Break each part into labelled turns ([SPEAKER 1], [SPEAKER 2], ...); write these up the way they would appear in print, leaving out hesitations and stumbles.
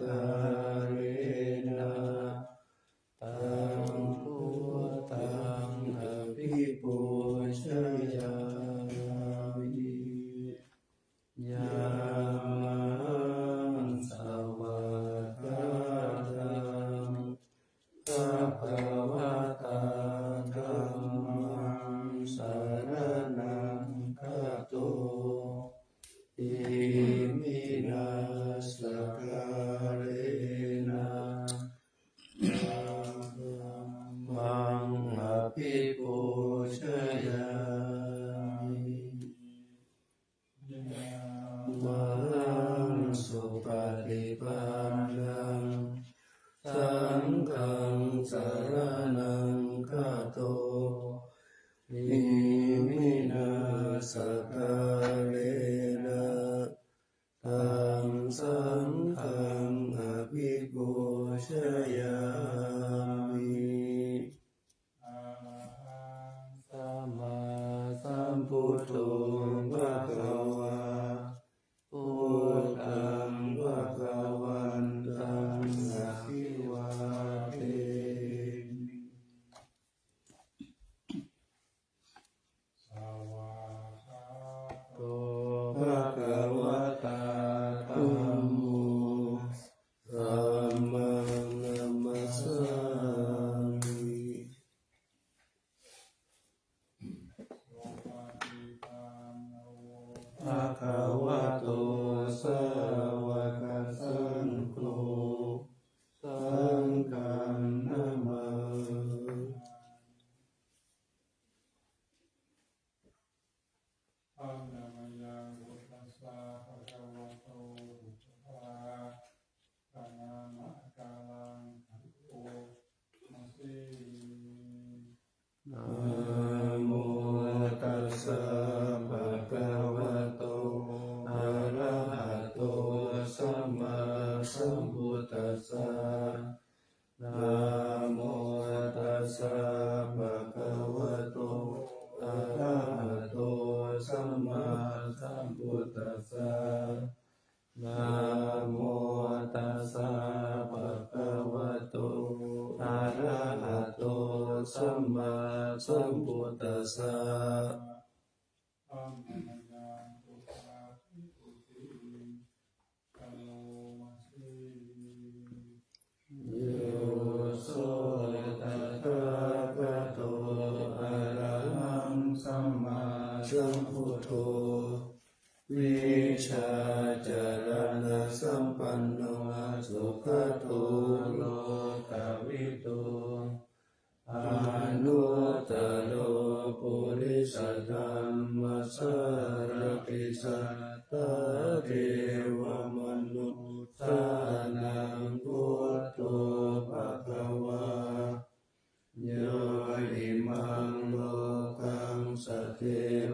[SPEAKER 1] เรนะตังพุทธังอภิปูชยามิยามังสวากาตังสัพพวะตาธัมมังสรณังคัจโตอิมินาสการเรนะมังอภิปูชยามิมังสุปฏิปันนังสังฆังสรณังคัจโตอิมินาสการเรนะตังสังฆังอภิปูชยามิสัมมาสัมพุทโธภะคะวาพุทธังภะคะวันตังอะภิวาเทมิโตภะคะวะตาธัมโมธัมมังนัมมัสสามิภะคะวะโตสาวกสังโฆสังฆังนะมา
[SPEAKER 2] อะนะมะยังพุทธัสสะภะคะวะโตพุทธะกะนะมะกะลังอะโตมาสิ
[SPEAKER 1] นะโมตัสสะภะคะวะโตอะระหะโตสัมมาสัมพุทธัสสะนะโมตัสสะภะคะวะโตอะระหะโตสัมมาสัมพุทธัสสะนะโมตัสสะภะคะวะโตอะระหะโตสัมมาสัมพุทธัสสะ
[SPEAKER 2] อะนะมะยังพุทธะภิกขุติกะโลมาสิ
[SPEAKER 1] โยโสตถาคตโตอะระหังสัมมาสัมพุทโธวิชาจารณะสัมปันโนสุขโตโลกวิทูอนุตตโรปุริสธรรมสารติสัตตเทวมนุษย์สานังพุทโธภะคะวาโยอิมังโลกังสเท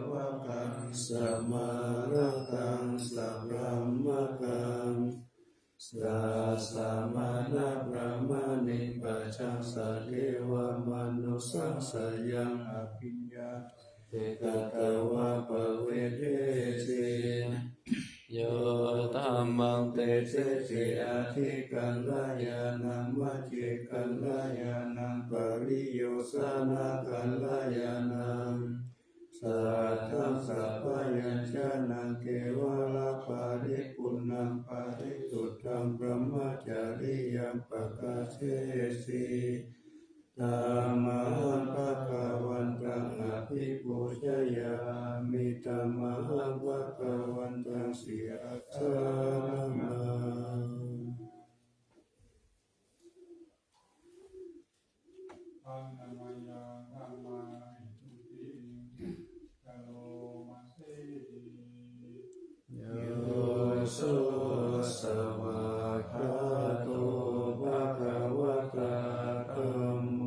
[SPEAKER 1] วกังสัมมาระกังสัพพมะกังสัสสะมานะพระมณิปัจจังสัทเทวมนุสสังสยังอภิญญาเตกตวะปะเวเทสิโยธัมมังเตเสสิอาทิกัลยานังมัจเจกัลยานังปริโยสนะกัลยานังสัทธังสัพพยัญชนะเกวะละปาริปุณังปาริสุทธังพระมจาริยังปะกาเสสิธัมมังภะคะวันตังอะภิปูชยามิธัมมังภะคะวันตังสิอาสานัง
[SPEAKER 2] อะนะมะยังธัมมาภิกขุติกะโลมาสิ
[SPEAKER 1] โยโสสวากขาโตภะคะวะตาธัมโม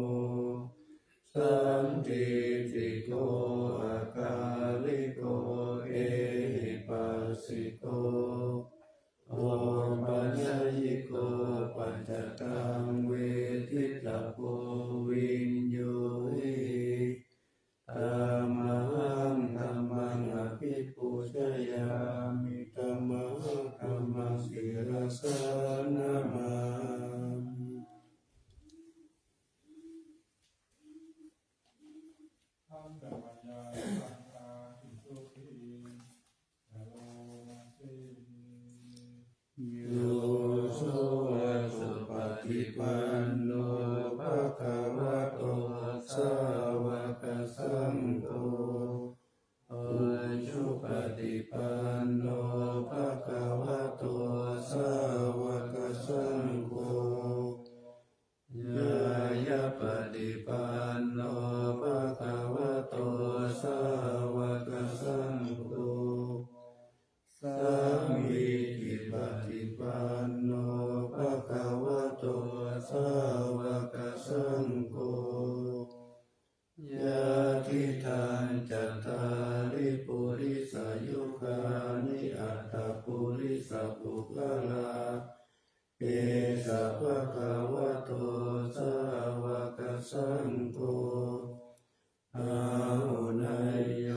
[SPEAKER 1] สันติติโกอาคาลิโกเอหิปัสสิโกโอปัญญยิโกปัญจตังเวทิตาโพวินโยหิ เอสะภะคะวะโตสาวกสังโฆอาหุนายโย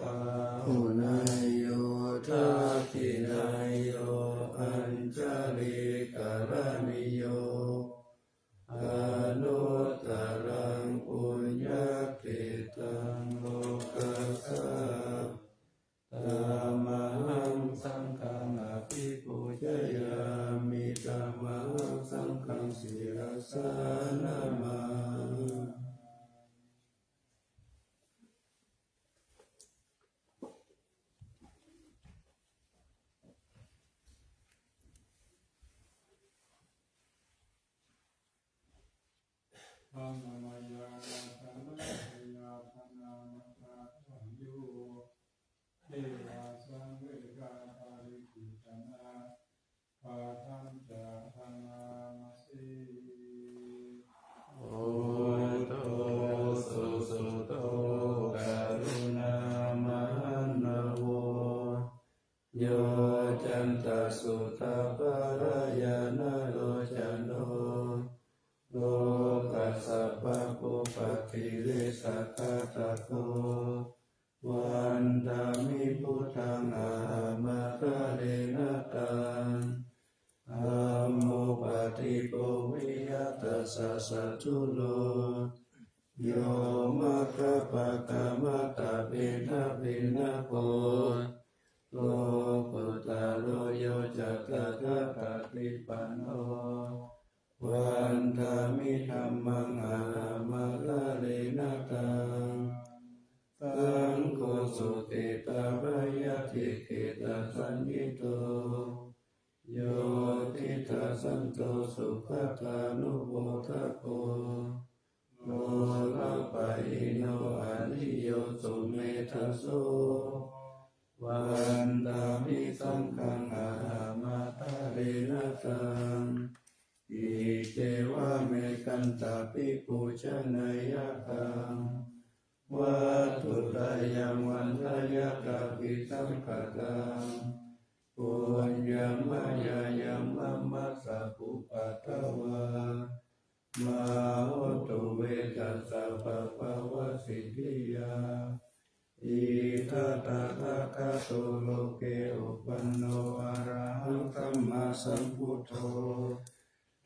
[SPEAKER 1] ปาหุนายโยทักขินายโยอัญชลิกรณิโยอนุตตรังปุญญกิตังโลกัสสะตามหังสังฆังอภิปูชยามิตามหังสังฆังศิรสานามา
[SPEAKER 2] ธรรมมายาธรรมะยาธนามะตาสังโยเทวาสังเวกาปาริกิตนาปาทันจาธนามาสี
[SPEAKER 1] โอโตสุสุโตกรุณามหันนโวโยจันตสุตาภรายานาโลจันโนโลกัสสะปะปุปติริสะคาตะโกวันตามิพุทธังอามาตะเรนะตังธัมโมปฏิโกวิยัตสัสสะทุโลโยมะคะปะกะมะตะเปนะเปนะโพโลกุตตะโลโยจัตตะทะติปันโนวันธามิธัมมังอามาลาเลนะตังสังโฆสุติตารยติกิตาสัญญิโตโยทิตาสันโตสุขตานุโมทโกโลละปะอิโนอานิโยสุเมทัสโสวันธามิสังฆังอามาตาเลนะตังอิเจวะเมกันตาปิปุชนายะกังวัตถุตายังวันทายะกะปิสังขตังปุญญมายายังมัมมัสสะปุปัตตวามโหตุเวทัสสะปะปะวะสิทธิยาอิทัตถะคะคะโตโลเกอุปันโนอะระหังสัมมาสัมพุทโธ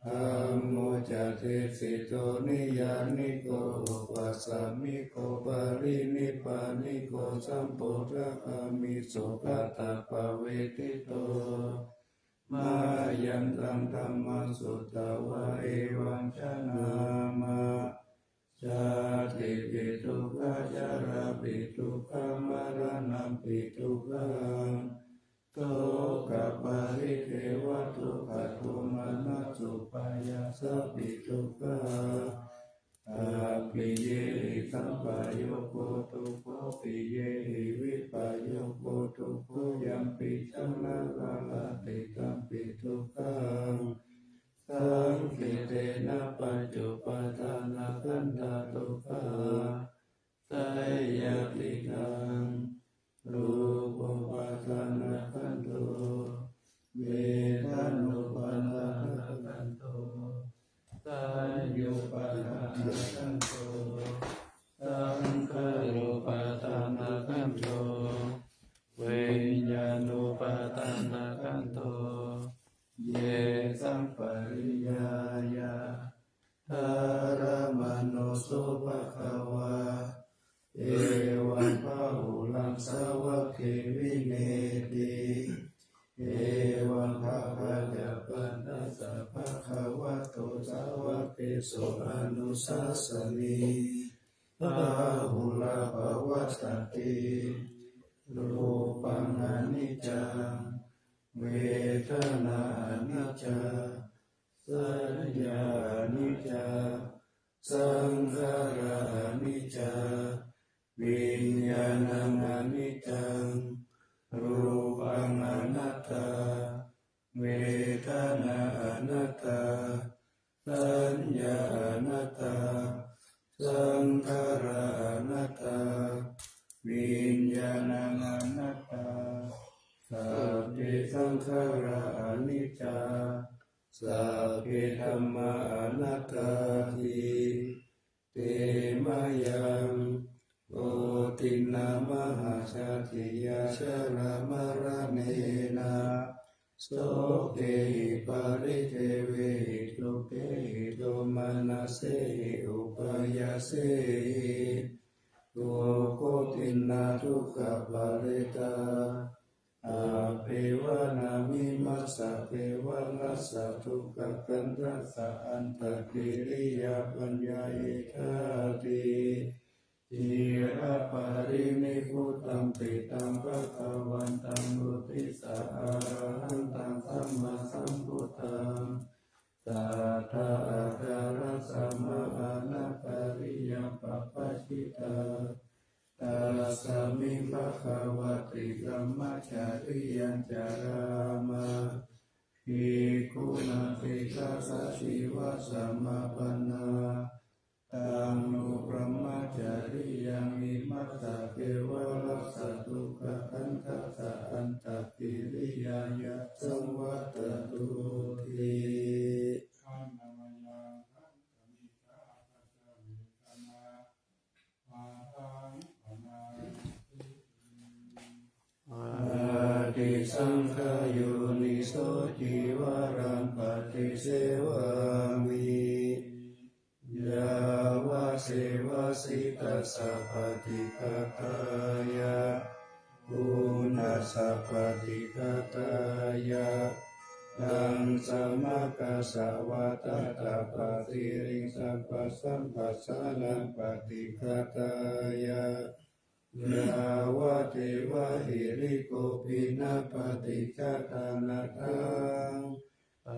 [SPEAKER 1] ธัมโมจะเทสิโตนิยานิโกอุปัสสามิโกปารินิพพานิโกสัมโพธิคามิโสภะตะปะเวทิโตมายันตังธัมมังสุตตวะเอวังชนะมาชาติปิทุกขจาราปิทุกขมรณะปิทุกขังโตกะปาริเทวะทุกขโทมานะสุปายาสปิทุกขาอาปิเยหิสัมปายโกตุโกปิเยหิวิปายโกตุโกยัมปิชังนาลาลาติตัมปิทุกขังสังคิเตนะปัจจุปทานะขันธาทุกขาไสยติกังรูปปัฏฐานะขันโตเวทานุปัฏฐานะขันโตสัญญูปัฏฐานะขันโตสังขารุปัฏฐานะขันโตวิญญาณุปัฏฐานะขันโตเยสัมปริยายาธารมโนสุภควาเอวังพะหุลังสาวะเควิเนติเอวังภะคะยะปันนัสสะภะคะวะโตสาวะเกโสอนุสาสนีพะหุลาภวัตติรูปังอนิจจังเวทนาอนิจจาสัญญาอนิจจาสังขารอนิจจาวิญญาณังอนิจจังรูปังอนัตตาเวทนาอนัตตาสัญญาอนัตตาสังขารอนัตตาวิญญาณังอนัตตาสัพพิสังขาราอนิจจา สัพเพธัมมาอนัตตาทิเตมะยังโอตินนามหาชาติยาชรามรณเนนะโสเกหิปาริเทเวหิทุเกหิโตมานาเสหิอุปายาเสหิโกโคตินนาทุกขปาริตาอาเปวะนามิมัสสะเปวะนัสสะทุกขกันตัสสะอันตกิริยาปัญญาเอกาติจิระปารินิพุตัมปิตังภะคะวันตังอุทิสาอะระหันตังสัมมาสัมพุทธังสัทธาอาการะสัมมาอานาปาริยปัปปชิตาตัสสมิภะคะวะติกัมมัจจาริยัญจารามาภิกขุนาภิกขาสชิวะสัมมาปันนาตังโนพระมัจจาริยังอิมัสสะเกวะรัสสะทุกขคันทัสสะอันตกิริยายะสังวัตตุทิ
[SPEAKER 2] ขันธมยังขันธมิกาปัจจเวทนาอาทังอนาติ
[SPEAKER 1] อาติสังขโยนิโสจิวารังปฏิเสวามิยาวะเสวะสิตัสสะปฏิฆาตายะปุณณสัพพติฆาตายะตังสัมมากัสสะวะตตาปฏิริงสัพพสัมปัสสะนังปฏิฆาตายะยาวะเทวะหิริโกภินาปฏิฆาตานาทังป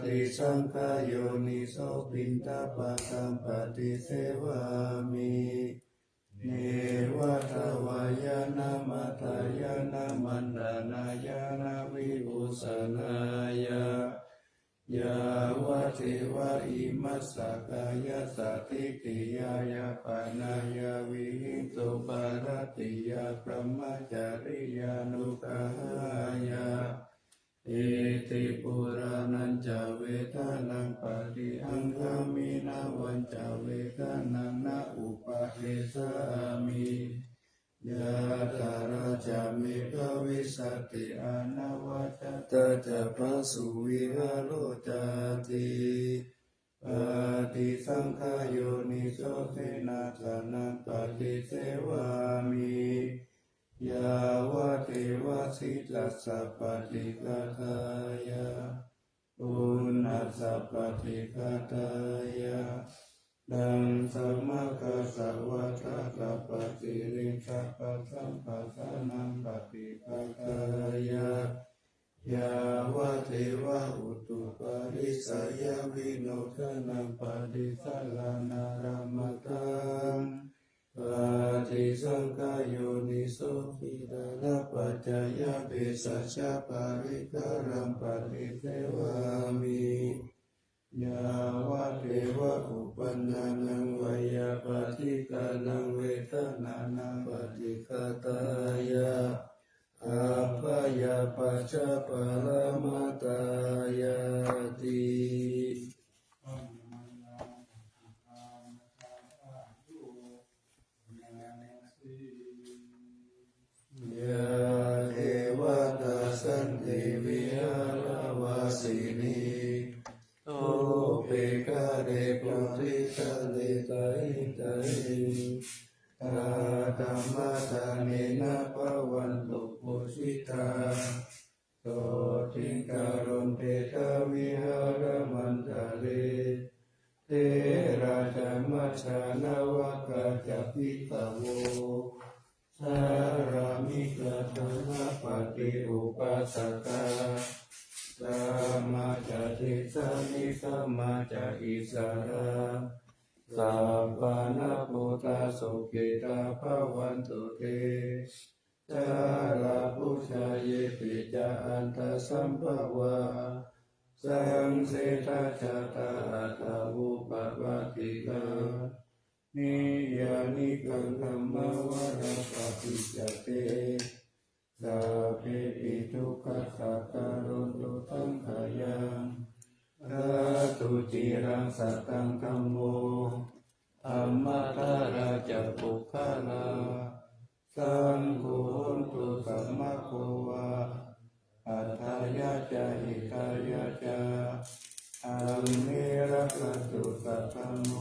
[SPEAKER 1] ฏิสังขโยนิโสปินตปะตังปฏิเสวามิเนวะทวายานามัตายานามันดานายานาวิอุสนายายาวะเทวะอิมัสสะกายสัตติกิยายาปานายาวิหิโตปารติยาพระมจาริยานุกหายาเอติปุรานันจเวทานังปฏิอังคามินาวันจเวทานังนาอุปะเทสามิยะตาราจามิภวิสัตติอานาวัจตะจะพะสุวิหารโลจาติปฏิสังขโยนิโสเสนาสนังปฏิเสวามิยาวะเทวะสิตัสสะปฏิฆาตายะปุณณสัพพติฆาตายะดังสัมมากัสสะวะทะตะปฏิริงสัพพสัมปัสสะนังปฏิฆาตายะยาวะเทวะอุตุปาริสายาวิโนทนังปฏิสัลลานารามตังปฏิสังขโยนิโสภิดาลปัจจยาเปสัชฌะปาริการังปฏิเสวามิยาวะเทวะอุปันนานังวยาปฏิกานังเวทนานังปฏิฆาตายะอาภยาปัจจปรมาตายาติ
[SPEAKER 2] ขันธมยังปัจจามชาตายุนาสิ
[SPEAKER 1] ยะเทวตาสันติวิหารวาสินีโอเปกาเดปุริกาเลไตไตตาธรรมตาเนนะภวันตุปุชิตาโสติการุณเตกวิหารมันตะเลเทราชมัชฌานาวกาจปิตโวสารามิกตนะปฏิอุปัสสกาสัมมาจติสานิสัมมาจอิสระสัพพะนะพุทธสุขิตาภวันตุเตจาราพุชาเยปิจาอันตสัมภวาสังเสทาจตาอัตถาวุปปติกานิยานิกังธัมมวราปฏิจจเตสัพเพปิทุกขสักการุณตุตังขยัง จิรังสัตตังธัมโมธัมมาทาราจะปุคคลาสังโฆตุสัมมาโควาอัฏฐายะจาหิตายะจาอัมเมระกตุสัพพโม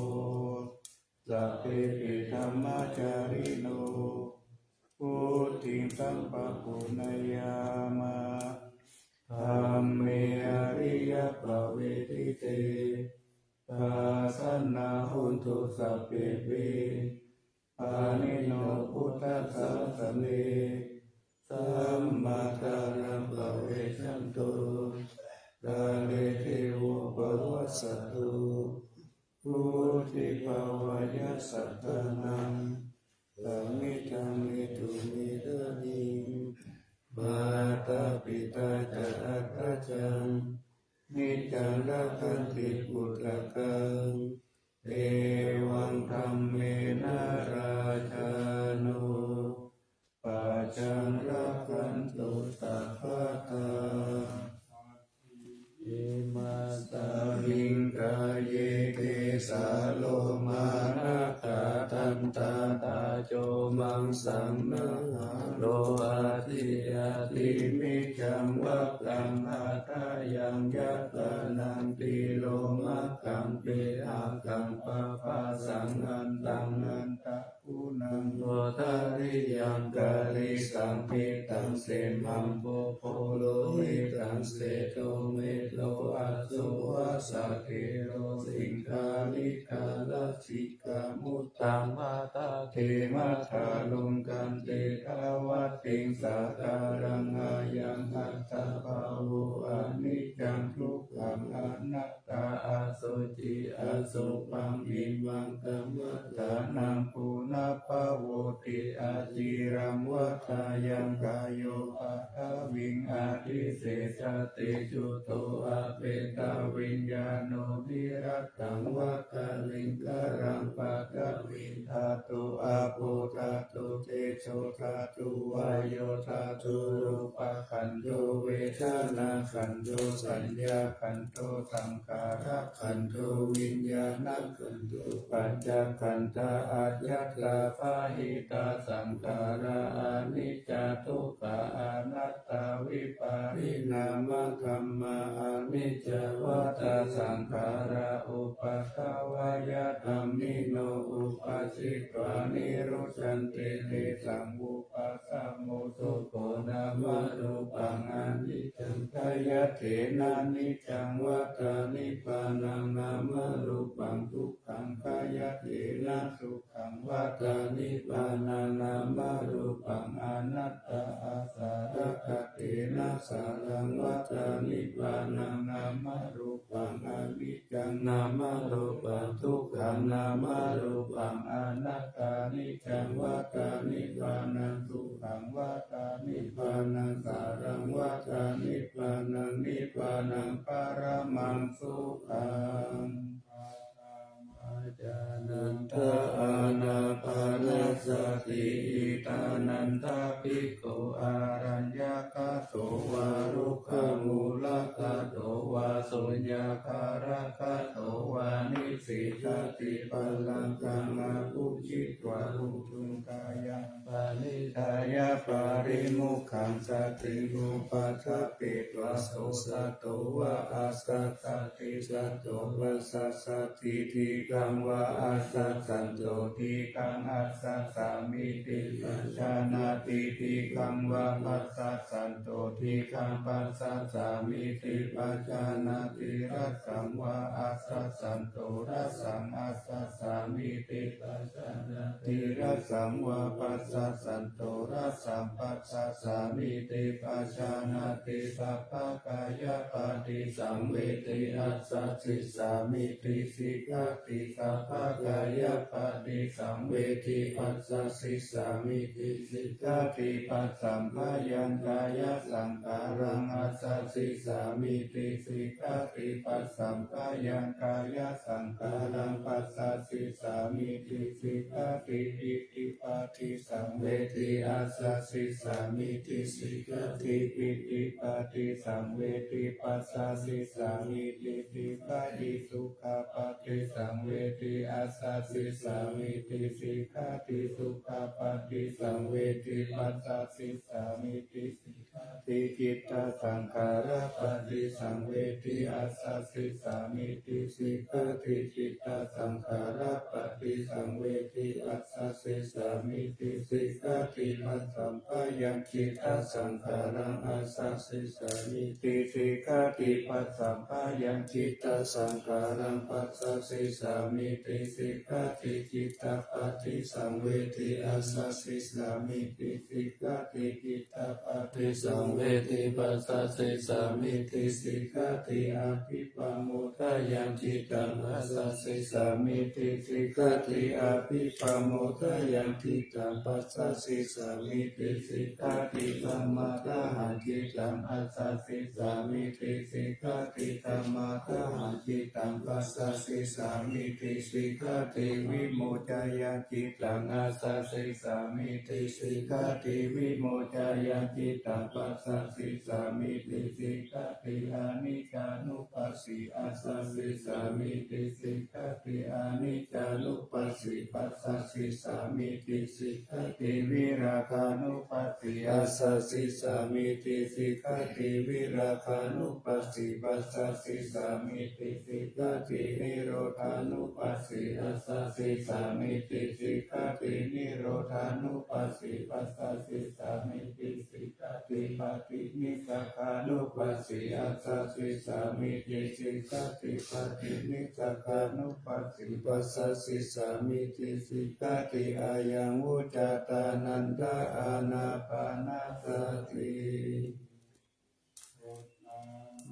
[SPEAKER 1] สัพเพปิธรรมจาริโนพุทธิสัมปปุณยามะธัมเมอริยประเวทิเตปัสสนาหุนตุสัพเพเปปานิโนพุทธัสสะสะเนสัมมาการังประเวชันตุกาเลเทโวปวัสสตุพุทธิภาวะยัสสัตตานังสัมมิทังเมตุเมตานิมาตาปิตาจะอัตตาจังนิจังรักขันติปุตตะกังเอวังธัมเมนะราชานุปัจจังรักขันตุสัพพะทาเยมาสาวิงกาเยเกสาโลมานะกาทันตาตาโจมังสังนะโลอาทิอาทิมิจังวัคคังอาทายังยัตตานังติโลมาคังเปอาคังปะปะสังอันตังอันตะกุนังโลทาริยังกาลิสังพิตังเสมังโปโพโลหิตังเสโตเมโลอัสสุวะสะเทโรสิงคาลิกาลสิกามุตตังมาตาเทมัทาลุงกันเตภาวัตติงสาการังอายังอัตตาภาวุอนิจจังทุกขังอนัตตาอสุจิอสุปังอิมังกัมมัตตานังปุณภาโวติอาจิรังวัฏายังกายโยปัทวิงอาทิเสสติจุโตอาเปตาวิญญาโนนิรัตตังวัคลิงกรังปะกวินธาตุอาโปธาตุเตโชธาตุวายโยธาตุรูปะขันโตเวทนาขันโตสัญญาขันโตสังขารขันโตวิญญาณขันโตปัจจขันธาอัจฉราภาหิตาสังขาราอนิจจทุกขาอนัตตาวิปาริณามธัมมาอนิจจวัฏสังขาราอุปาทวายธัมมิโนอุปาสิตวานิโรชันติเตสังอุปาสโมโสโกนามารูปังอนิจจังกายเถนะนิจจังวัฏานิพพานังนามารูปังทุกขังกายเถนะสุขังวัฏานิพพานังนามารูปังอนัตตาอาสารคเถนะสารังวัฏานิพพานังนามารูปังอนิจจังนามารูปังทุกขังนามารูปังอนัตตานิจังวัฏานิพพานังทุกขังวัฏานิพพานังสารังวัฏานิพพานังนิพพานังปรมังสุขังอาจานันทอานาปานสติอิตานันทภิกขุอารัญญกโตวารุขมูลกโตวาสุญญาคารคโตวานิสิตติปัลลังกังอาภูชิตวาหุตุงกายังปานิทายาปาริมุขังสติรูปัสสะเปตวาโสสัตโตวาอาสัสสติสัตโตวัสสัสสติทิกังวาอาสัสสันโตทิกังอาสัสสามิติปัจจานาติทิกังวาปัสสัสสันโตทิกังปัสสัสสามิติปัจจานาติรัสสังวาอาสัสสันโตรัสสังอาสัสสามิติปัจจานาติรัสสังวาปัสสัสสันโตรัสสังปัสสัสสามิติปัจจานาติสัพพะกายปฏิสังเวทิอัสสสิสามิติสิกขติสัพพะกายปฏิสังเวทิอัสสสิสามิติสิกขติปัสสัมภายัญกายสังขารังอัสสสิสามิติสิกขติปัสสัมภายัญกายสังขารังปัสสสิสามิติสิกขติอิติปาทิสังเวทิอัสสสิสามิติสิกขติอิติปาทิสังเวทิปัสสสิสามิติสิกขติสุข ปฏิสังเวทิอาสาสิสามิติสิกขาติสุขาปฏิสังเวทิปัสสะสิสามิติสิกขาติจิตตสังขาราปฏิสังเวทิอาสาสิสามิติสิกขาติจิตตสังขาราปฏิสังเวทิอาสาสิสามิติสิกขาติปัสสัมปะยังจิตตสังขารังอาสาสิสามิติสิกขาติปัสสัมปะยังจิตตสังขารังปัสสะสิสามิติสิกขาติจิตตปฏิสังเวทิอาสาสิสามิติสิกขาติจิตตปฏิสังเวทิปัสสะสิสามิติสิกขาติอาภิปัมโมทายังจิตตังอาสาสิสามิติสิกขาติอาภิปัมโมทายังจิตตังปัสสะสิสามิติสิกขาติสัมมาทาหังจิตตังอาสาสิสามิติสิกขาติธัมมาทาหังจิตตังปัสสะสิสามิติสิกขาติวิโมจายังจิตตังอาสาสิสามิติสิกขาติวิโมจายังจิตตังปัสสะสิสามิติสิกขาติอานิจจานุปัสสิอาสาสิสามิติสิกขาติอานิจจานุปัสสิปัสสะสิสามิติสิกขาติวิราคานุปัสสิอาสาสิสามิติสิกขาติวิราคานุปัสสิปัสสะสิสามิติสิกขาตินิโรธานุปัสสิอาสาสิสามิติสิกขาตินิโรธานุปัสสิปัสสะสิสามิติสิกขาติปฏินิสสคานุปัสสิอาสาสิสามิติสิกขาติปฏินิสสคานุปัสสิปัสสะสิสามิติสิกขาติอายังวุจาตานันทาอานาปานาสติ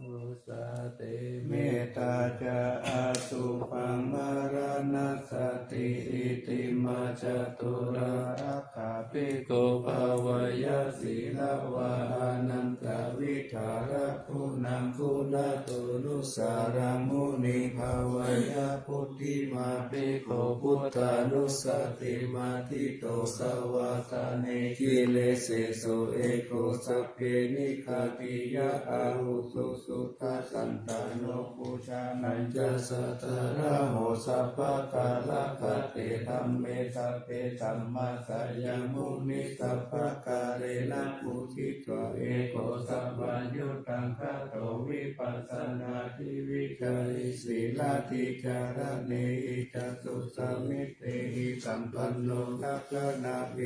[SPEAKER 1] มุสาเตเมตตาจะอาสุปังมารณสติอิติมาจตุรารักขาภิกขุภาวายาสีลาวาอานันตวิธาระคุณังคุณาตุนุสารังมุนิภาวายาพุทธิมาภิกขุพุทธานุสติมาทิโตสวาสาเนกิเลเสสุเอโกสัพเพนิคาติยะอาหุสุสุทัสสันตโนปุชานัญจะสัตตะระโหสัพพะกาลคติธัมเมสัพเพธัมมาสยามุนิสัพพะกาเรนะปุถิตวะเอโกสัพพัญญุตังคะโตวิปัสสนาทิวิจาริสีลาติจารเนอิจัสสุสมิเตหิสัมปันโนทัพพะนาเว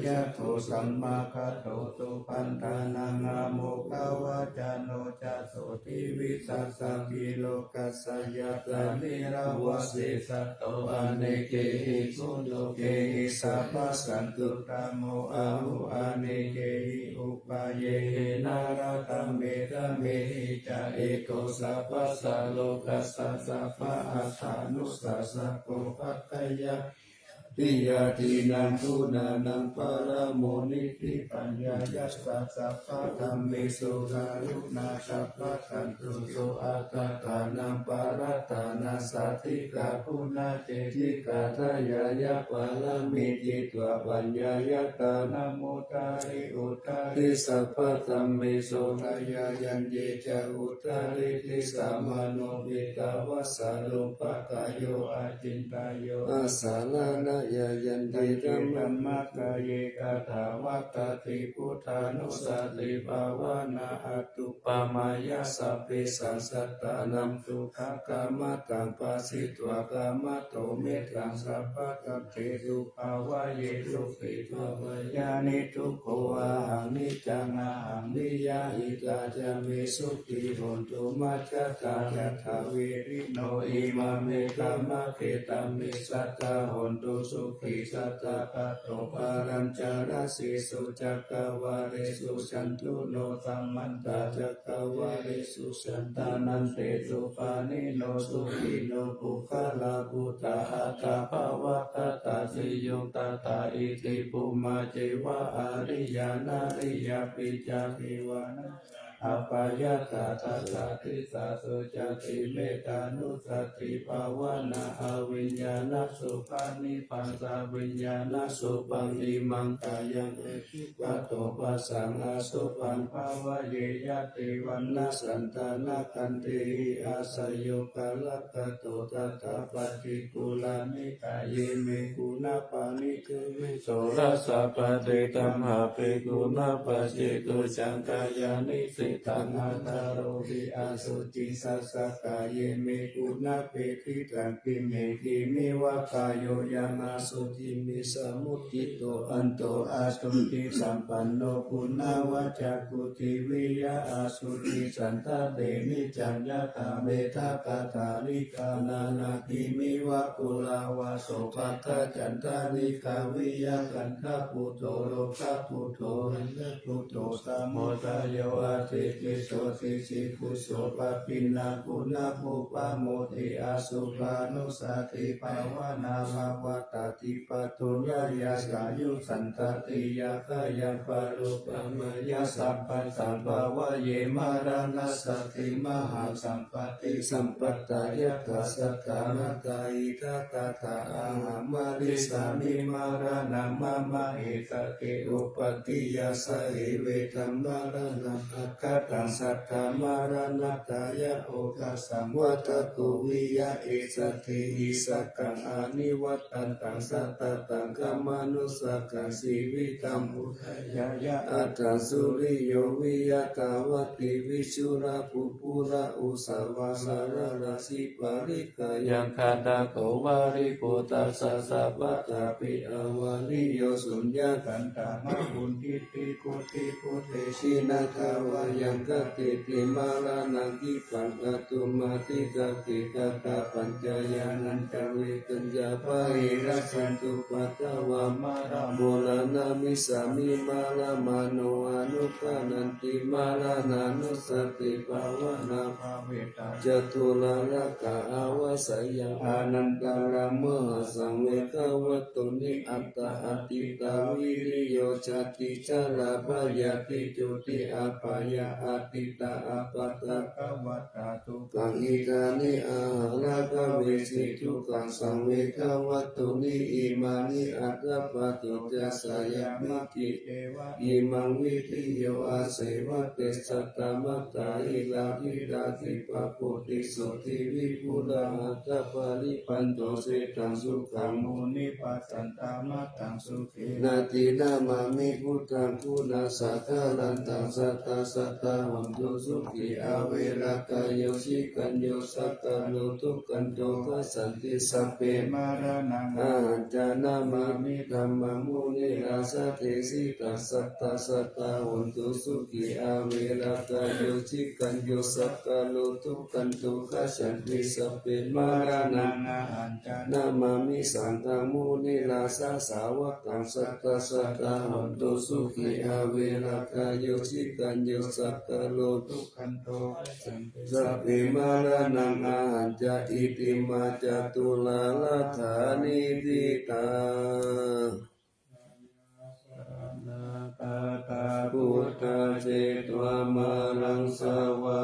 [SPEAKER 1] ยะโตสัมมาคะโตสุปันธานังอะโมกขาวาจาโนจัสโสทิวิสัสสะกิโลกัสสยะตานิราวะเสสัตโตอเนเกหิสุโลเกหิสัพพะสันตุตโมอาหุอเนเกหิอุปาเยนะระตัมเมตเมหิจาเอโกสัพพะสัลโลกัสสะสัพพะอัฏฐานุสัสสะโกภัคคยะติยาทีนันทุนานังปะระโมนิติปัญญายัสสะสัพพะธัมเมสุการุณาสัพพะสันตุโสอาคาตานังปะระตานาสัตถิกาปุณาเจติกาทายายะปะละมิจิตวะปัญญายะตานะโมตาริอุตาริสัพพะธัมเมสุทายายันเยจะอุตาริติสามาโนปิตาวะสาลุปะกายโยอาจินตายโยอาสาลานะยายันติธัมมะกายกถาวัตติพุทธานุสติภาวนาอัตตุปมายาสัพเพสัสสัตตานัมสุขกามตังปัสสิตวะกามโตเมตังสัพพะกัปเตสุภาวะเยสุขิตวะวยานิทุกโขอาหังนิจังอาหังนิยาหิตาจามิสุขิโหนตุมัจจตายัตถาเวริโนอิมาเมกามะเขตัมมิสัตตาโหนตุสุขิสัตตาปัตโตปารัญจาราสิสุจักขวาเรสุสันตุโนสัมมันตาจักขวาเรสุสันตานันเตสุปานิโนสุขิโนปุคลาภุตาอัตตาภวะตตาสิยุตตาอิติปุมาเจวะอริยานาริยปิจาภิวานะ อปายาตาทัสสะทิสาสุจติเมตานุสติภาวนาอวิญญาณสุปานิปัสสะวิญญาณสุปังอิมังกายังเอหิปัตโตปัสสังอาสุปังภาวะเยยะติวันนาสันตานาคันติอาสยโยกาลกโตตัตถะปฏิกุลานิกายเมกุณปานิเกเมโสรัสสะปฏิตัมหะภิกขุณปัจจิตุจังกายานิสิตังอัตตโรวิอาสุจิสัสสะกายเมกุณเปติตังกิเมกิมิวะกายโยยังอาสุจิมิสมุติโตอันโตอาสุจิสัมปันโนปุณาวจักขุติวิยะอาสุจิสันตเตมิจัญญาตาเมตากาตาลิกานานาติมิวะปุลาวาโสภัคจันตาลิกาวิยะกันทปุโตโลกปุโตหินปุโตสามโมทายโยอาติปิโสติสิกุโสปะปินาปุณปุปะโมติอาสุภานุสติภาวนาภาวตาติปตุญญาสายุสันตติยาคายังปะรุปะมยาสัพพะสัมภาวะเยมารานัสสติมหาสัมปติสัมปตายะตัสสะกามตาอิทัตถะอาหามาริสามิมารานัมมะมะเอตเกอุปติยาสะเอเวธัมมารานังอัคคตังสัทธามารานัตายะโอกัสสังวัตตุวิยะเอสติอิสักขังอานิวัตตันตังสัตตตังกัมมานุสกังสีวิตัมอุทยายะอัตตสุริโยวิยะตาวติวิชุระปุปุระอุสาวาสารราสิปาริกายังคาตาโกวาริโกตัสสะสัพพะตาปิอวานิโยสุญญากันตามะปุณทิติปุติปุเตชินาคาวายังกติติมารานังกิปังกตุมาติกติกตาปัญจายานันจวิกัญญาภาหิรัสันตุปัตตวามาราโมลานามิสามิมาลามาโนอนุปานันติมาลานานุสติภาวนาภาเวตาจตุลาลกะอาวาสยังอานันตารามหาสังเวกวัตตุนิอัตตาอติตาวิริโยจติจาลาภายาติจุติอาภายาอติตาอาปัตตะกวัตตาตุกังอิกานิอาหาราภเวสิทุกังสังเวกวัตตุนิอิมานิอัตตปะติจัสสยามิกิเอวะอิมังวิทิโยอาเสวะเตสัตตมัตตาอิลาภิราติปะปุติสุติวิปุระหัตถปาริปันโตเสตังสุขังมุนิปัสสันตามัตตังสุขีนาตินามามิพุทธังคุณาสัทธาลันตังสัตตาสัตตาหันตุสุขีอาเวรากายโยชิกันโยสักกะโลทุกันโตทัสสันติสัพเพมารานังอาหันจานามามิธัมมังมุนิราสเทสิตัสสัตตาสัตตาหันตุสุขีอาเวรากายโยชิกันโยสักกะโลทุกันโตทัสสันติสัพเพมารานังอาหันจานามามิสังฆามุนิราสสาวกังสัตตาสัตตาหันตุสุขีอาเวรากายโยชิกันโยสักกะโลทุกันโตสัพเพมารานังอาหันจาอิติมาจตุลาลาฐานิติตานาตาตาพุทธเจตวามารังสวา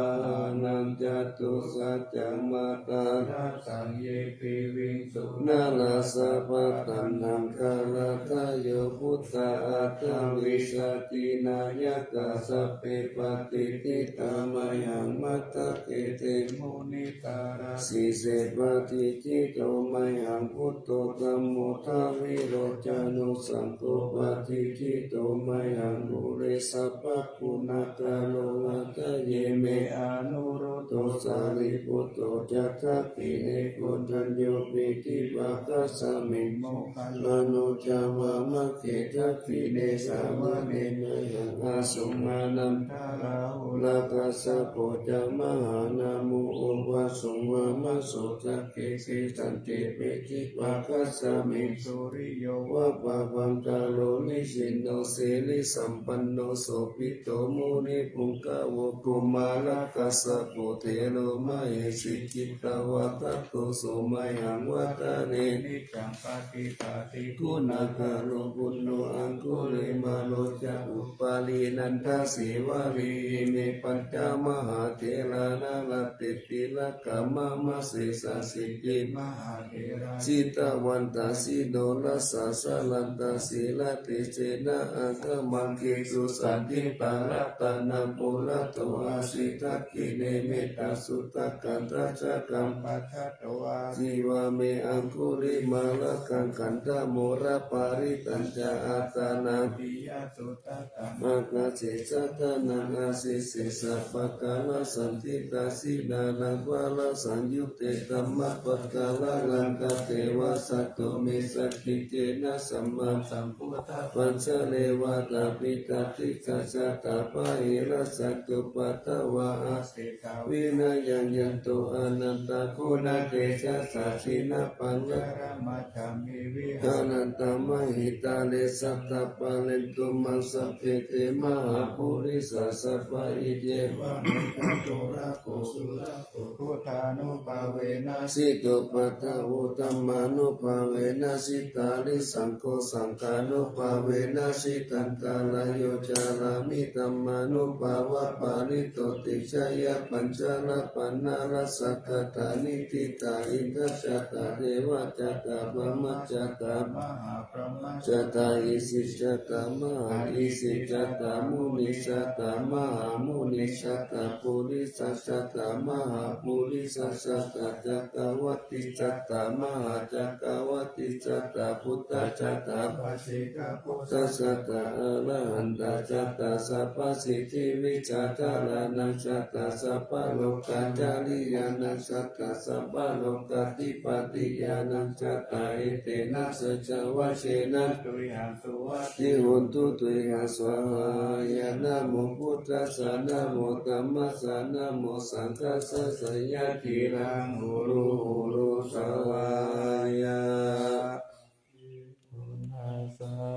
[SPEAKER 1] นังจตุสัจจังมาตาทัสสังเยปิวิงสุนาลาสะปะตันนังคาลาทายโยพุทธาอัตถวิสตินายกะสัพเพปฏิทิตามยังมัตตะเกเตมุนิตาราสิเสปฏิจิโตมยังพุทโตธัมโมทาวิโรจานุสังโฆปฏิจิโตมยังบุเรสัพพะคุณาตาโลวัตเยเมอนุโรโตสาริปุตโตจัตถปิเนโกทัญโยปิติภาคัสสมิโมคัลลานุจาวามะเขทัพปิเนสาวะเนมยังอาสุมานันทาราหุลาคัสสะโพจามหานามุโอวาสุวามะโสจักเกสิสันติปิติภาคัสสมิสุริโยวะปะวังกาโลนิสินโนเสลิสัมปันโนโสภิโตมุนิปุงกะโวกุมาลกัสสะโพเทโลมาเอสิจิตตวัตโตโสมยังวัตเนนิจังปฏิปาติคุณากะโลโภ ปุณโญอังคุลิมาโลจะอุปาลีนันทสีวารีเมปัญจมหาเถรานาลติปิลกามามะเสสะสิกิมหาเถราสิตาวันตาสีโดลัสสะสลันตาสีลติเจนะอังคมังคิสุสันติปารัตตานัมปุระโตอาสิทักขิเนเมตตาสุตกันตาจักกัมปัชตวาจีวาเมอังคุริมาลกังขันธโมระปาริตัญจอาตานาปิยสุตตังมะกะเจจัตนังอาสิสิสัพพะกาลสันติตาสีนานังวาลสัญยุเตตัมมะปะกาลลังกะเทวะสัตโตเมสักขิเจนะสัมมาสัมพุทธะปัญจเลวะตาปิตาติกัจจตาปะหิรัสสตุปัตตวะอาเสกาวินายังยันโตอนันตาคุณเตชะสัสสินะปัญญารมัจจามิวิหานันตมหิตาเลสัตตปะเลนตุมังสัพเพเตมหาภูริสัสสะปะอิเยวะเมตันโตระโกสุระโกพุทธานุภาเวนะสิโตปัตตะอุตัมมานุภาเวนะสิตาลิสังโฆสังฆานุภาเวนะสิตันตาลโยจารามิตัมมานุภาวะปาริโตติชยปัญจละปันนารัสสะกตานิทิตาอินทจัตตาเทวจัตตาบรมจัตตามหาพรหมจัตตาอิสิจัตตามหาอิสิจัตตามุนิจัตตามหามุนิจัตตาปุริสัจจัตตามหาปุริสัจจัตตาจักรวัติจัตตามหาจักรวัติจัตตาพุทธจัตตาปัสสิกพุทธจัตตาอรหันตจัตตาสัพพสิทธิวิจัตตารานังจัตตาสัพพโลกัจจาริยานังจัตตาสัพพโลกัติปติยานังจัตตาเอเตนะสัจวะเชนะตุยังสุวัตติหุนตุตุยังสวายานะโมพุทธัสสะนะโมธัมมัสสะนะโมสังฆัสสะสยะทิรังหุรุหุรุสวายา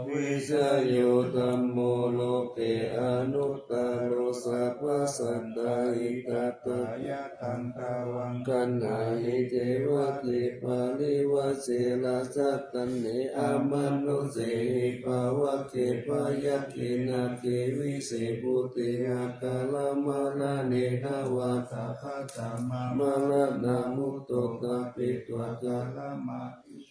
[SPEAKER 1] วิชโยธัมโมโลเกอนุตตโรสัพพสัตตาหิตัตถายะตันตาวังกันหาหิเจวะติปาลิวะเสลาสัตตันเนอามันโนเสหิภาวะเกปายะกินาเกวิเสปุติอาคาลามาลาเนนาวาสาภะตามามาลานามุตโตตาปิตวะกาลามา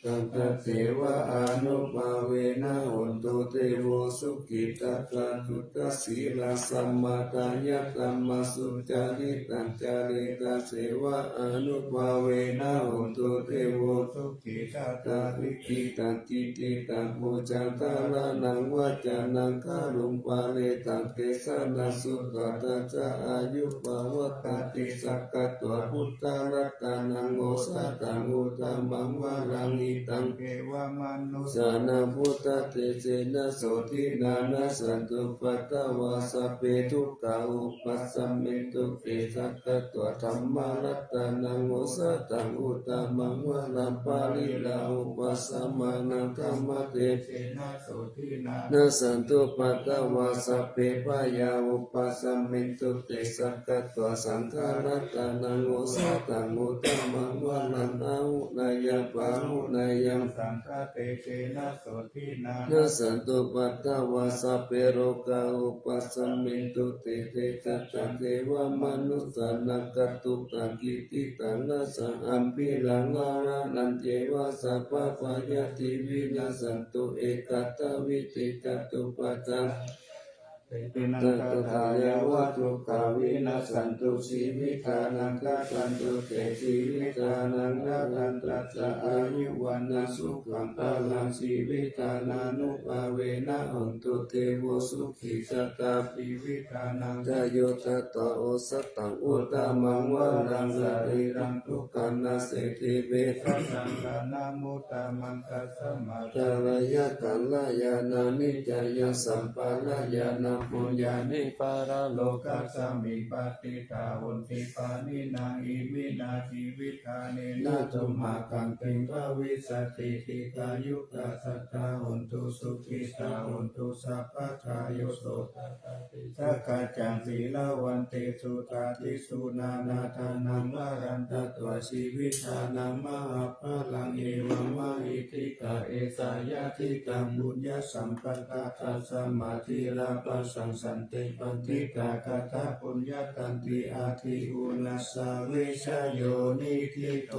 [SPEAKER 1] ตันตเสวะอนุภาเวนะหุนตุเตโวสุขิตาคาตุตสีลาสัมมาตายะตัมมาสุจาริตัญจาริตาเสวะอนุภาเวนะหุนตุเตโวสุขิตาตาวิกิตันติติตังโมจันตาลานังวัจานังคารุปาเลตังเตสานาสุขตาจาอายุภาวตติสักกะตัวพุทธรัตนังโมสัตังอุตมังวารังอิตังเกวะมนุสานาพุทธเตเจนะโสทินานะสันตุปัตตวาสเปทุกขาอุปัสสมิตุเกสักกะตัวธรรมรัตนังโมสัตังอุตมังวารังปาลิลาอุปัสสมานังธรรมเตเจนะโสทินานะสันตุปัตตวาสเปพยาอุปัสสมิตุเกสักกะตัวสังฆรัตนังโมสัตังอุตมังวารังอาหุนายะปาหุนายะสังฆเตเจนะโสทินานะสันตุปัตตวาสเปโรกาอุปัสสมิตุเตเตจัตตเทวมนุสสานังกัตตุตังกิติตังนะสังอัมปิลังลารานันเจวะสัพพะปายาติวินาสันตุเอกัตตวิติกัตตุปัจจังตินังกถายาวัตุกาวินาสันตุชีวิตานังกัตันตุเตชีวิตานังกัตันตัสสะอายุวันนาสุขังพลังชีวิตานานุภาเวนะหันตุเทโวสุขิสัตตาชีวิตานังจโยตัตตโอสัตตังอุตมังวารังสรีรังทุกขันนาเสติเวทัสสังกานามุตตมังคัสสมาตารยะกัลลายานานิจายสัมปาลายานาปุญญานิปาราโลกัสสมิปฏิตาหุนติปานินาอิมินาชีวิ คาเนนะตุมหากังปิงภวิสติทิกายุตาสัตตาหุนตุสุขิตาหุนตุสัพพะทายุโสตตาติสักขะจังสีลาวันเตสุตาติสุนานาทานังวารันตตัวชีวิตานังมหาภาลังเอวังมหิติกาเอสายาทิตังบุญญาสัมปัตตาตัสสมาธิลาปัสสังสันติปันติกากาตาปุญญาตันติอาทิอุนัสสะเวชโยนิทิโต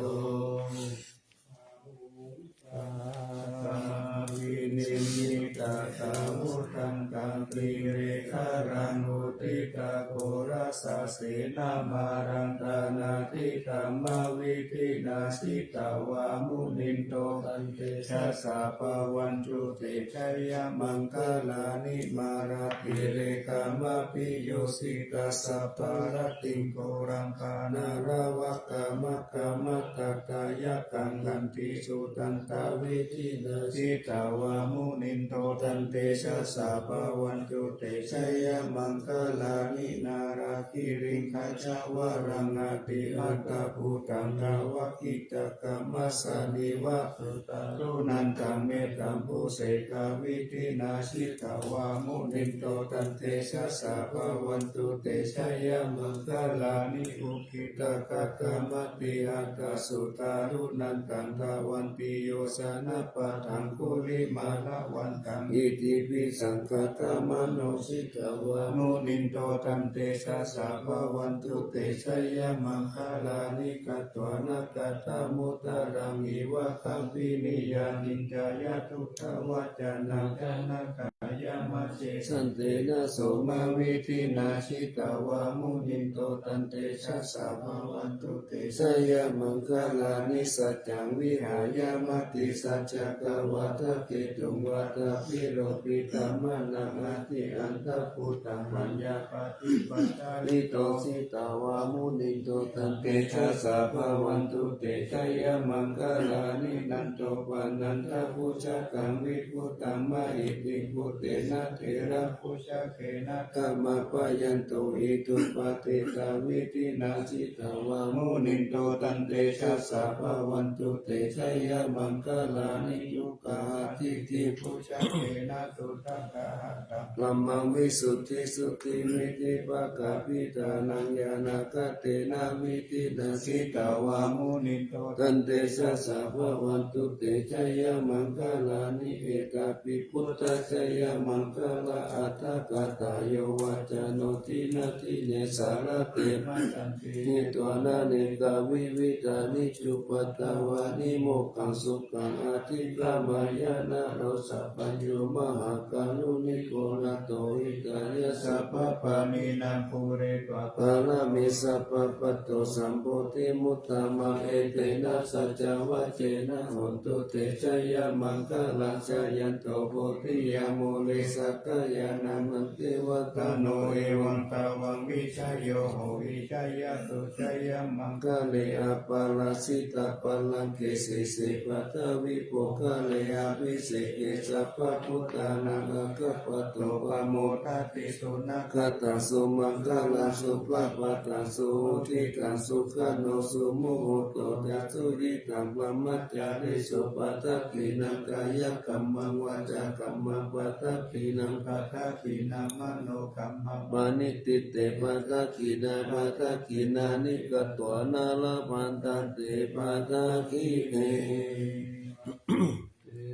[SPEAKER 1] วินิมิตาสาวุธังกังปรีเรขารังอุติกาโกรัสสะเสนามารังตานาทิกามาวิธินาสิตาวามุนินโตตันเตชะสาปวันจุเตชัยมังคลานิมาราติเรกามปิโยสิกาสัพพารติงโกรังคานาราวะกามะกามะตตายะกังกันติสุตันตาวิธินาสิตาวามุนินโตตันเตชะสาปวันจุเตชัยมังคลานินาราคิริงคาจาวรังอาติอัตตาภูตังกาวะกิจกรรมสานิวะสุตารุนันตังเมตตัมภูเสกาวิธินาสิตาวามุนินโตตันเตชะสาปวันจุเตชัยมังคลานิอุคิตกะกรรมติอัตตาสุตารุนันตังกาวันปิโยสนะปะทังคุลิมาละวันตังอิติปิสังคตมโนสิกาวามุนินโตตันเตชะสาภวันตุเตชัยมังคลานิกัตวานักตามุตารังอิวะคัมปินิยานิจายะทุกขวัจนะกนะกายามาเจสันเตนะโสมาวิธินาชิตาวามุนินโตตันเตชะสาภวันตุเตชัยมังคลานิสัจจังวิหายามติสัจจกวัฏเกตุงวัฏพิโรปิตามานังอาทิอันตพุตังปัญญาปฏิปัตตาลิโตสิตาวามุนิโตตันเตชะสาภวันตุเตชัยมังคลานินันโตปานันทพุชะกังวิพุตังมหิติพุเตนะเถระพุชะเขนะกามะปะยันโตอิตุปะเตตาวิธินาสิตาวามุนิโตตันเตชะสาภวันตุเตชัยมังคลานิยุกาทิทิพุชะเขนะสุตังกะหัตตังลัมมังวิสุทธิสุติมิติปะกะปิตานังญาณกะเตนะวิธินาสิตาวามุนิโตตันเตชะสาภวันตุเตชัยมังคลานิเอกาปิพุทธชัยมังคลาอัตถกตายโยวัจโนทินาทิเนสารเตมัตันตินิตัวนาเนกาวิวิตานิจุปตาวานิโมกังสุขังอาทิกามายานาโรสัพพัญโยมหากาลุนิโกนาโตอิกายสัพพปานินังภูเรตวะปาลามิสัพพปะโตสัมโพธิมุตตะมังเอเตนะสัจจวัจเจนะโหนตุเตชัยมังคลังชยันโตโพธิยาโมเลสักกายานังมันเทวตาโนเอวังตาวังวิชัยโยโหวิชัยตุชัยมังคเลอปาลาสิตาปาลังเกสิสิปัตตวิโภคเลอาภิเสกสัพพพุทธานังกัปปะโตปะโมทัตติสุนัขตังสุมังคลังสุภะปะตังสุทิตังสุขโนสุโมโหโตจัตุยิตังปะมัจจาริสุปัตตกินังกายกัมมังวาจากัมมังปัตตกินังปัตตกินังมโนกัมมังปานิติเตปัตตกินาปัตตกินานิกัตวานาลปันตันเตปัตตกิเน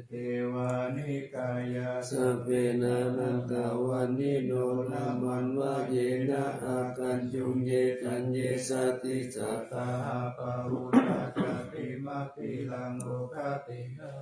[SPEAKER 1] เทวานิกายาสัพเพนานันตาวานิโนนามันวะเยนะอากันจุงเยกันเยสติสัตตาปะหุตตะติมัคคิลังโอคติ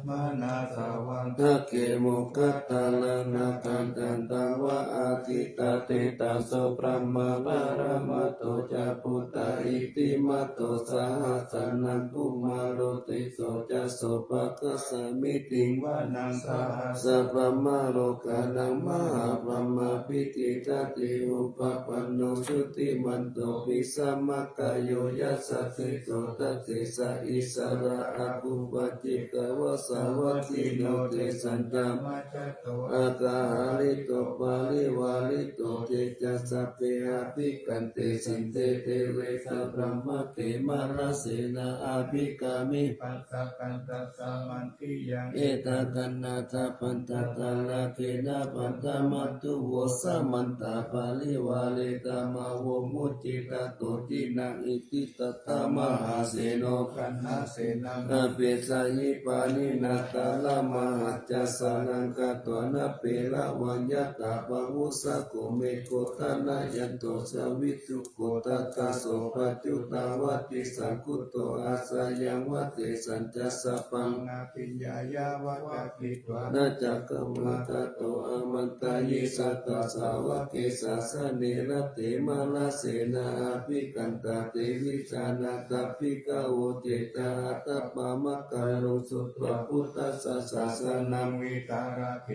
[SPEAKER 1] มานาสาวังทะเกโมกัตตาลังนากันตันตาวะอาทิตาเตตัสโสพระมะปารมัตโตจะพุตตาอิติมัตโตสหัสสนังกุมาโรติโสจะโสภคัสสมิติงวานังสาสัพพมะโลกานังมหาปมะปิติทัตติอุปปันโนชุติมันโตปิสัมมะกายโยยัสสะสิโตตัสสิสะอิสร ระอากุปจิกวะสาวัคคีโนเตสัญจามัจจโตอากาหาริโตปาลิวาลิโตเตจัสสะเปหะภิกันเตสินเตเตเวสะพรหมเขมาราเสนาอาภิกามิปัสสะกันตัสสะมันทิยังเอตกันนาตาปันตะตาลาเกนะปันตะมัตตุโวสะมันตาปาลิวาเลตามาวมุจิตาโตตินังอิติตตามหาเสโนกันนาเสนังอเปสายิปานินาตาลามหัจจสานังกตวนาเปละวัญญาตาปะวุสะโกเมโกตานายันโตสวิตุโกตตาโสปัจจุตาวติสังคุโตอาสายังวัตสัญจัสสะปังนาปิญญายาวะกะกิตวานาจักขมาตโตอมันตายิสัตตสาวะเกสัสสะเนรเตมาลาเสนาอาภิกันตาเตวิจานาตาภิกโวเจตาตปามะกะโรสุตวะพุทธัสสะสะนังวิตาระเก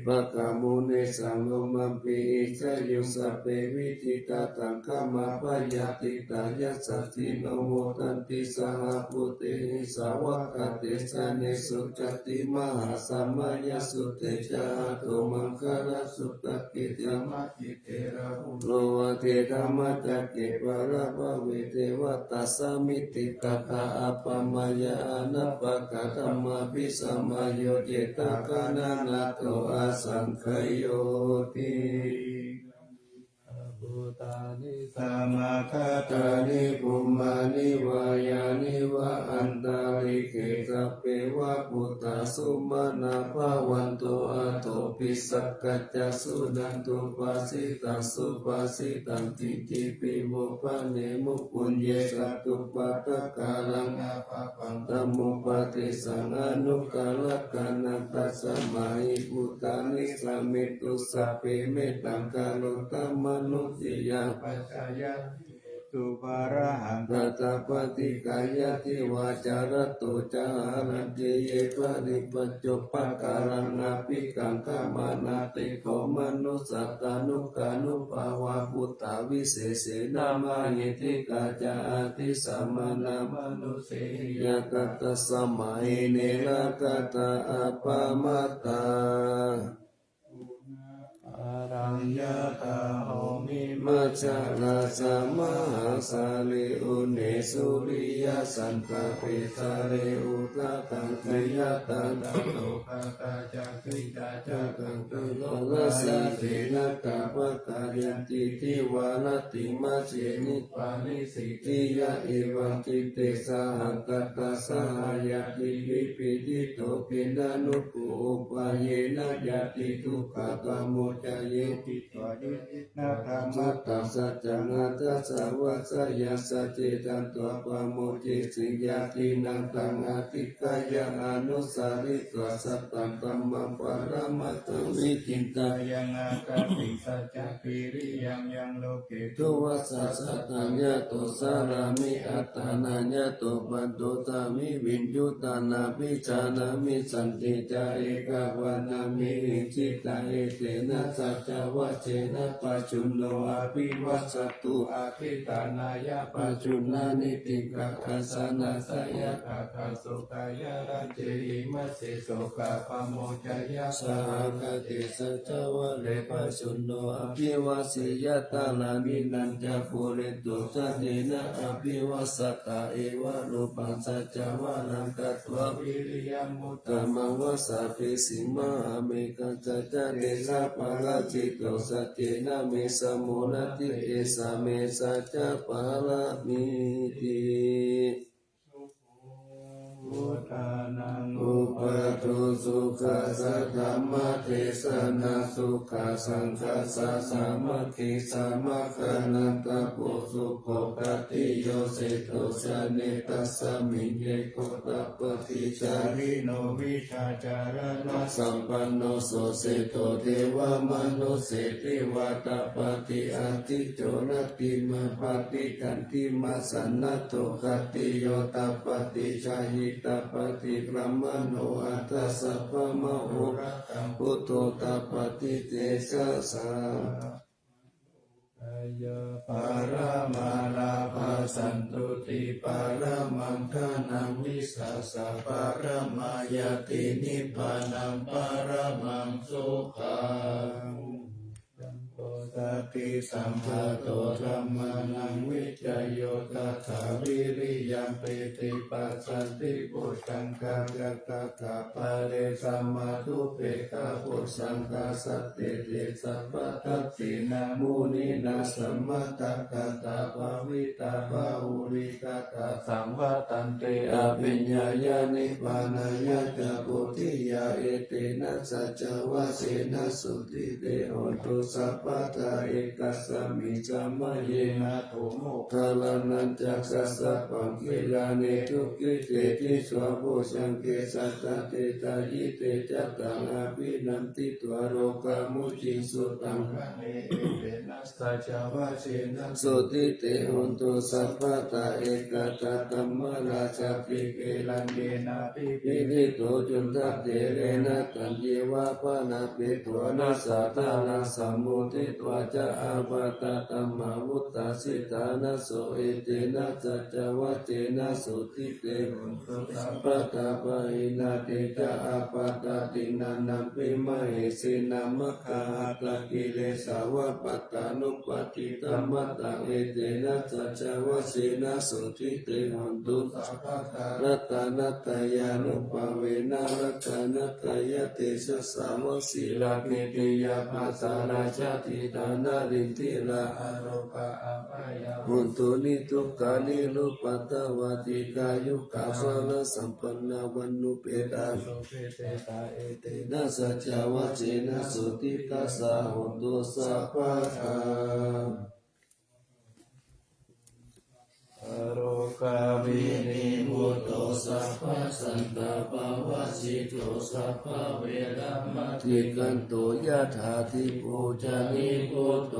[SPEAKER 1] ปะกะมุเนสังโลมัมปิสยุสะเปวิทิตาตังคะมาปะยาติตายัสสะทิโนโมตันติสหพุเตสาวกเตสะเนสุจติมหาสัมมายัสสุเตจาโตมังคลสุตกิจามัจิเตระหุโลวะเทธรรมจักเกปะระภะเวเทวตัสสะมิติกะตาอัปปมายานะปะกะธัมมาภิสัมมาโยเจตากานานาโตอาสังขโยติภูตานิสัมมาคาตานิภูมานิวายานิวะอันตาลิเกสัพเพวะพุทธสุมาณาภาวันโตอาโตปิสักกัจจสุนันตุปัสสิตัสสุปัสสิตังติติปิโมปะเนมุปุญเยสัตตุปัตตะกาลังอาภาปังตัมมุปฏิสังอนุกาลกัณตัสสะมาหิพุทธานิสัมมิตุสัพเพเมตังกาโลตัมมนุสิยาปัจจายะตุปาระหังกัตปฏิกายติวาจารตุจารันเจเยปริปัจจปะการังนาภิกังขมานาติโกมนุสัตตานุกานุภาวะพุทธาวิเศษนามาหิติกาจาติสัมมานามนุเสยกัตตสมัยเนรกตาอัปปมัตตาอารังยะตาโหมิมัจจลาสมหาสาลิอุเนสุริยสันตปิสาริอุตตังขยตังตโลกตาจักขิตาจักขังตุโลกสัสสินัตตาภกายันติทิวานติมาเชนิปานิสิทิยะเอวังกิเตสาหังกัตตาสหายะติวิปิติโตปินานุปุอุปาเยนะยะติทุกขกาโมจเยติตวยุนาธรรมตัสสะจังหัตสะวะสะยะสะเจตันตัวปะโมจิสิยาตินังตังอติกายะอนุสาริตัวสัตตังตัมมังปะระมัตตังวิจินตายังอากาติสัจจปิริยังยังโลเกตุวัสสะสัตตัญญะโตสารามิอัตตานัญญะโตปันโตตามิวิญญุตานาภิจานามิสันติจาเอกวานามิจิตาเอเตนะสัจจวัจเจนะปัจจุโนอภิวัสสตุอาภิตานายะปัจจุนานิติกะคัสสนาสยะกะคาสุกายะรัจเจหิมัสสิโสกะปะโมจยะสหกติสัจจวะเลปัจจุโนอภิวัสสิยะตาลามินันจะปุเรตุสัจเจนะอภิวัสสตาเอวะรูปังสัจจวะนังกัตวะวิริยมุตตมังวะสาภิสิมาเมกัจจจะเดสะปะละจิตโตสัจเจนะเมสมุนติเอสะเมสัจจะปะละมิติพุทธานังอุปตุสุขสัทธรรมเทศนาสุขสังฆสัสสะมะคิสามัคคะนันตปุสุโภคติโยเสโตสะเนตัสสะมิเยโกตปฏิจาริโนวิชาจารณะสัมปันโนโสเสโตเทวมนุเสติวาตปฏิอาทิโจรติมาปฏิกันติมาสันนโตคติโยตปฏิชาหิตปฏิพระมโนอัตสัพพะมโหระกังพุทโธตปฏิเตชะสา
[SPEAKER 2] ยา
[SPEAKER 1] ปารมาลาภาสันตุติปารมังคานังวิสัสสะปารมายตินิพพานังปารมังสุขังโอสัพพิสัมภะโตธัมมานังวิจโยตัสสะวิริยังปิติปัสสันติปุตตังคายัตถะปะเรสัมมาทุเปกะปุสังคาสัตติติสัพพะทัตตินามุนีนาสัมมาตัคคะตาภวิตาภาอุริกตาสัมภะตันเตอภิญญายานิพพานายะจะปุติยาเอเตนะสัจวะเสนะสุติเตโหตุสัพพะตาเอกสสมิจามะเยนะโทโมคาลานันจักสัสสะปังคิลาเนทุกิเตติสวะโพชังเกสัตตะเตตายิเตจัตตังอภินันติตัวโรกามุจิสุตังคะเนเอเตนะสัจวะเสนะสุติเตโหตุสัพพะตาเอกตาธัมมราชปิเกลันเยนะปิปินิโตจุนทัตเตเรนะตัญเยวะปะนะปิตัวนะสัตตานะสัมมุติตัวจะอาวัตตัมมาวุตตาสิตานะโสเอเตนะสัจวัตเตนะสุติเตหุนตุสัพพะตาปะหินาเตจะอาปัตตินานัมปิมะเหสินามะคาอัตตกิเลสาวะปัตตานุปติตัมมะตังเอเตนะสัจวัตเสนะสุติเตหุนตุสัพพะตารัตนัตตยานุปเวนะรัตนัตตยเตชะสาวะสีลาเกติยาภาสาราชติดานารินทิราอาโรปะอัปายาหุนตุนิทุกขานิลุปัตตวาติกายุกาภลสัมปันนาวันนุเปตาโลเปเตตาเอเตนะสัจวะเจนะสุติกัสสะหุนตุสัพพะทาอโรคาวินิมุตโตสัพพะสันตาภวสิโตสัพพะเวรมติกันโตยะถาธิปูจานิพุตโต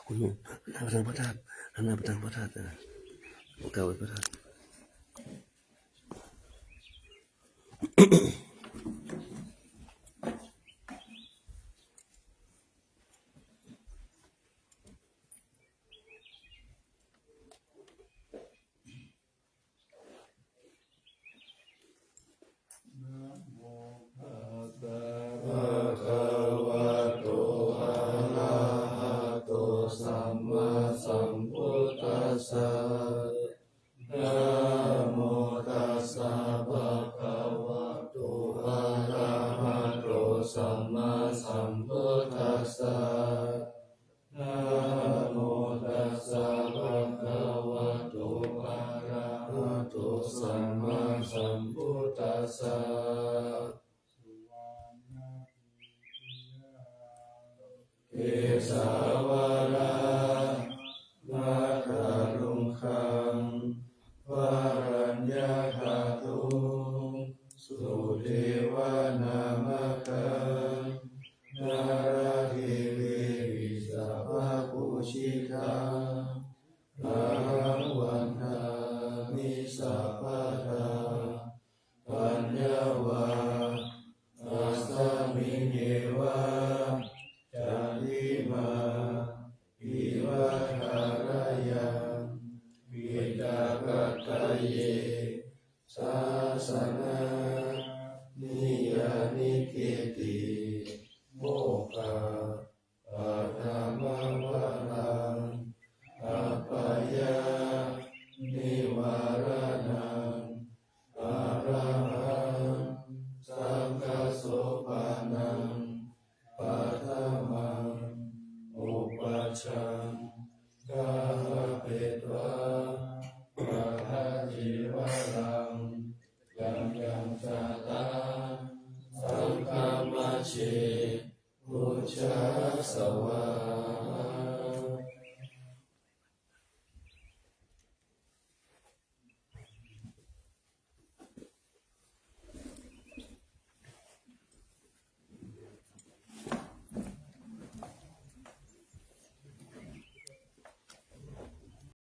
[SPEAKER 1] คุณลุงน้ำประทังพระธาตุน้ำประทังพระธาตุนะเก่าไว้พระธาตุ
[SPEAKER 2] นะโมตัสสะ
[SPEAKER 1] ภะคะวะโตอะระหะโตสัมมาสัมพุทธัสสะนะโมตัสสะภะคะวะโตอะระหะโตสัมมาสัมพุทธัสสะนะโมตัสสะภะคะวะโตอะระหะโตสัมมาสัมพุทธัสสะ
[SPEAKER 2] สุวรรณปิยา
[SPEAKER 1] เอสาวรานาคารุงคังวารัญญาคาตุสุเทวานามะคังนาราธิเววิสัพพะปุชิตังอาหังวันทามิสัพพะทาปัญญาวาอาสามิเนวะจันติมาวิวัฏารยังวิตากัตตเยสาสนานิยานิเกติโมกขาปัฏฐามวารังอัปปายานิวารนังอะระหังสังฆโสปานังปัฏฐามังอุปัชฌังกาเปตวาปัฏฐาจิวรังยังยังจาตาสังฆมัชเชพุชฌาสวา